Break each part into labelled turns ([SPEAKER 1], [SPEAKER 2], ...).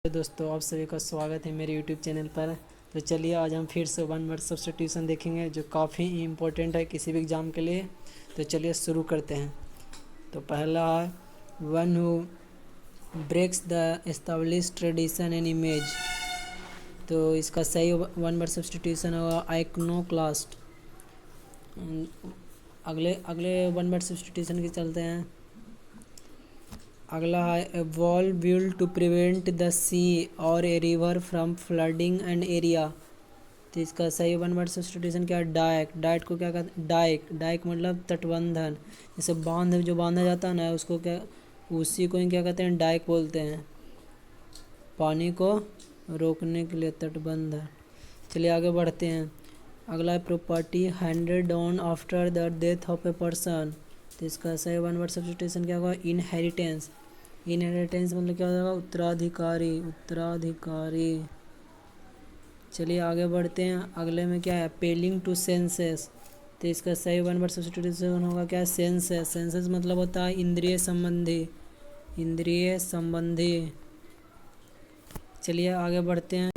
[SPEAKER 1] दोस्तों, आप सभी का स्वागत है मेरे YouTube चैनल पर। तो चलिए आज हम फिर से वन वर्ड सब्स्टिट्यूशन देखेंगे जो काफ़ी इम्पोर्टेंट है किसी भी एग्ज़ाम के लिए। तो चलिए शुरू करते हैं। तो पहला है one who breaks the establish tradition and image. तो इसका सही वन वर्ड सब्स्टिट्यूशन होगा आइकनोक्लास्ट। अगले अगले वन वर्ड सब्स्टिट्यूशन के चलते हैं। अगला है a wall build to prevent the sea और a river from flooding and area. तो इसका सही वन वर्ड सब्स्टिट्यूशन क्या है? डाइक। डाइक को क्या कहते हैं? डाइक। डाइक मतलब तटबंधन। जैसे बांध जो बांधा जाता है ना, उसको क्या, उसी को ही क्या कहते हैं? डाइक बोलते हैं। पानी को रोकने के लिए तटबंधन। चलिए आगे बढ़ते हैं। अगला है property handed on after the death of a person. तो इसका सही वन वर्ड सब्स्टिट्यूशन क्या होगा? इनहेरिटेंस। इनहेरिटेंस मतलब क्या होगा? उत्तराधिकारी। उत्तराधिकारी। चलिए आगे बढ़ते हैं। अगले में क्या है? Appealing to senses. तो इसका सही वन वर्ड सब्स्टिट्यूशन होगा क्या? सेंसेस। सेंसेस मतलब होता है इंद्रिय संबंधी। इंद्रिय संबंधी। चलिए आगे बढ़ते हैं।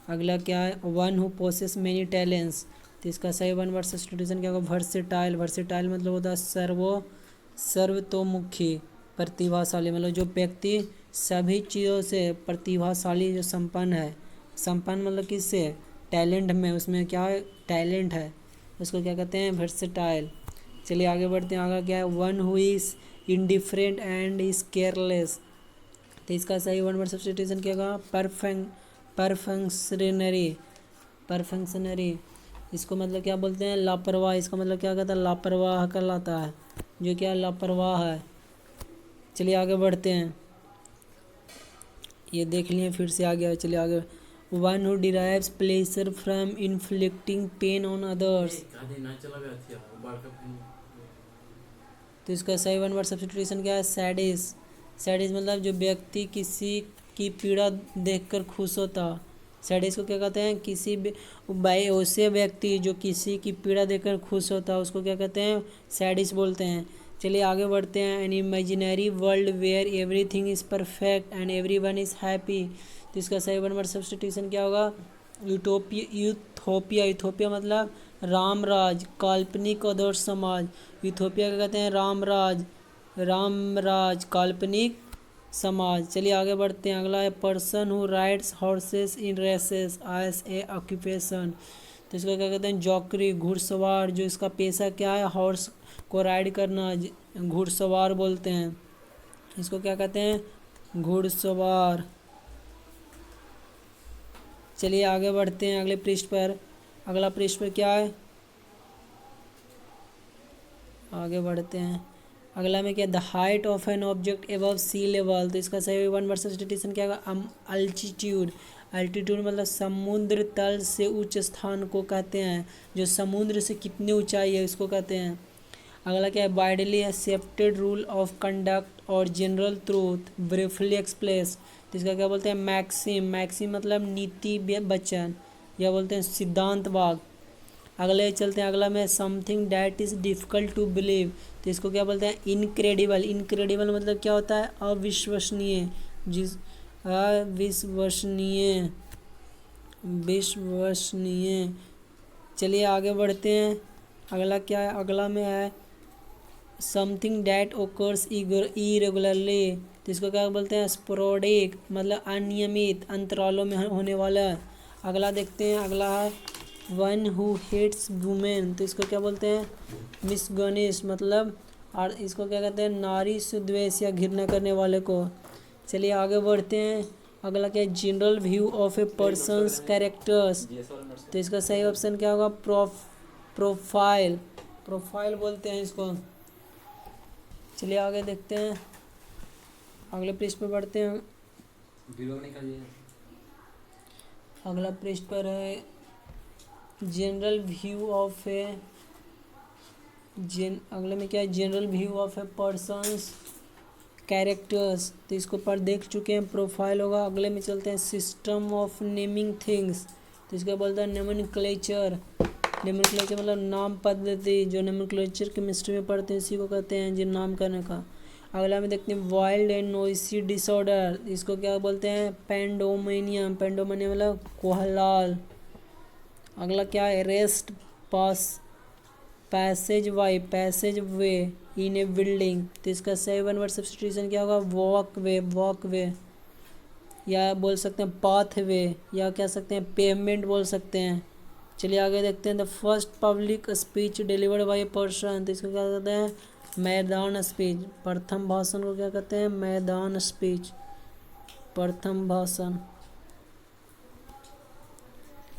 [SPEAKER 1] अगला क्या है? One who possess many talents. तो इसका सही वन वर्ड सब्स्टिट्यूशन क्या होगा? वर्सेटाइल। वर्सेटाइल मतलब होता है सर्वतोमुखी, प्रतिभाशाली। मतलब जो व्यक्ति सभी चीज़ों से प्रतिभाशाली, जो संपन्न है। संपन्न मतलब किससे? टैलेंट में, उसमें क्या है? टैलेंट है, उसको क्या कहते हैं? वर्सेटाइल। चलिए आगे बढ़ते हैं। आगे क्या है? One who is indifferent and is careless. तो इसका सही वन वर्ड सब्स्टिट्यूशन क्या होगा? परफंक्शनरी। परफंक्शनरी। इसको मतलब क्या बोलते हैं? लापरवाह। इसका मतलब क्या कहता है? लापरवाह कहलाता है, जो क्या लापरवाह है। चलिए आगे बढ़ते हैं। ये देख लिए, फिर से आ गया। चलिए आगे। One who derives pleasure from inflicting pain on others. तो इसका सही वन वर्ड सब्स्टिट्यूशन क्या है? सैडिस्ट। सैडिस्ट मतलब जो व्यक्ति किसी की पीड़ा देखकर खुश होता। सैडिस्ट को क्या कहते हैं? किसी ऐसे व्यक्ति जो किसी की पीड़ा देखकर खुश होता है, उसको क्या कहते हैं? सैडिस्ट बोलते हैं। चलिए आगे बढ़ते हैं। An imaginary world where everything is perfect and everyone is happy. तो इसका सही वन वर्ड सब्स्टिट्यूशन क्या होगा? यूथोपिया। यूथोपिया मतलब राम राज, काल्पनिक आदर्श समाज। यूथोपिया क्या कहते हैं? राम राज। राम राज, काल्पनिक समाज। चलिए आगे बढ़ते हैं। अगला है person who rides horses in races as a occupation. तो इसको क्या कहते हैं? जॉकरी, घुड़सवार। जो इसका पेशा क्या है? हॉर्स को राइड करना, घुड़सवार बोलते हैं। इसको क्या कहते हैं? घुड़सवार। चलिए आगे बढ़ते हैं अगले पृष्ठ पर। अगला पृष्ठ पर क्या है? आगे बढ़ते हैं। अगला में क्या? The height of an object above sea level. तो इसका सही वन वर्ड सब्स्टिट्यूशन क्या होगा? अल्टीट्यूड। अल्टीट्यूड मतलब समुद्र तल से उच्च स्थान को कहते हैं। जो समुद्र से कितनी ऊंचाई है, उसको कहते हैं। अगला क्या है? Widely accepted rule of conduct और जनरल ट्रूथ ब्रीफली एक्सप्रेस। तो इसका क्या बोलते हैं? मैक्सिम। मैक्सिम मतलब नीति वचन, या बोलते हैं सिद्धांत वाक्य। अगले चलते हैं। अगला में something that is difficult to believe. तो इसको क्या बोलते हैं? इनक्रेडिबल। इनक्रेडिबल मतलब क्या होता है? अविश्वसनीय। अविश्वसनीय। विश्वसनीय। चलिए आगे बढ़ते हैं। अगला क्या है? अगला में है समथिंग डैट ओकर्स इरेगुलरली। तो इसको क्या बोलते हैं? स्पोरेडिक मतलब अनियमित, अंतरालों में होने वाला। अगला देखते हैं। अगला है वन हु हेट्स वुमेन। तो इसको क्या बोलते हैं? मिसगनिस्ट मतलब, और इसको क्या कहते हैं? नारी से द्वेष या घृणा करने वाले को। चलिए आगे बढ़ते हैं। अगला क्या है? General view of A persons characters. तो इसका सही ऑप्शन क्या होगा? प्रोफाइल। प्रोफाइल बोलते हैं इसको। चलिए आगे देखते हैं। अगले पृष्ठ पर बढ़ते हैं। अगला पृष्ठ पर है जनरल व्यू ऑफ ए अगले में क्या है? General view of A persons characters. तो इसको पर देख चुके हैं, प्रोफाइल होगा। अगले में चलते हैं सिस्टम ऑफ नेमिंग थिंग्स। तो इसका बोलता है नोमेनक्लेचर। नोमेनक्लेचर मतलब नाम पद्धति। जो नोमेनक्लेचर केमिस्ट्री में पढ़ते हैं, इसी को कहते हैं जो नाम करने का। अगला में देखते हैं वाइल्ड एंड नोइसी डिसऑर्डर, इसको क्या बोलते हैं, पेंडोमेनियम, पेंडोमेनियम मतलब कोहलाल। अगला क्या है, रेस्ट पास, पैसेज वे इन ए बिल्डिंग, तो इसका सही वन वर्ड सब्स्टिट्यूशन क्या होगा, वॉक वे, या बोल सकते हैं पाथ वे, या कह सकते हैं पेवमेंट बोल सकते हैं। चलिए आगे देखते हैं, the first public speech delivered by a person, तो इसको क्या कहते हैं, मैदान स्पीच। प्रथम भाषण को क्या कहते हैं, मैदान स्पीच, प्रथम भाषण।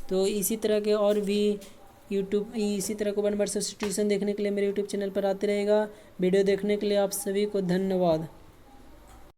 [SPEAKER 1] तो इसी तरह के और भी इसी तरह को वन वर्ड सब्स्टिट्यूशन देखने के लिए मेरे यूट्यूब चैनल पर आते रहेगा। वीडियो देखने के लिए आप सभी को धन्यवाद।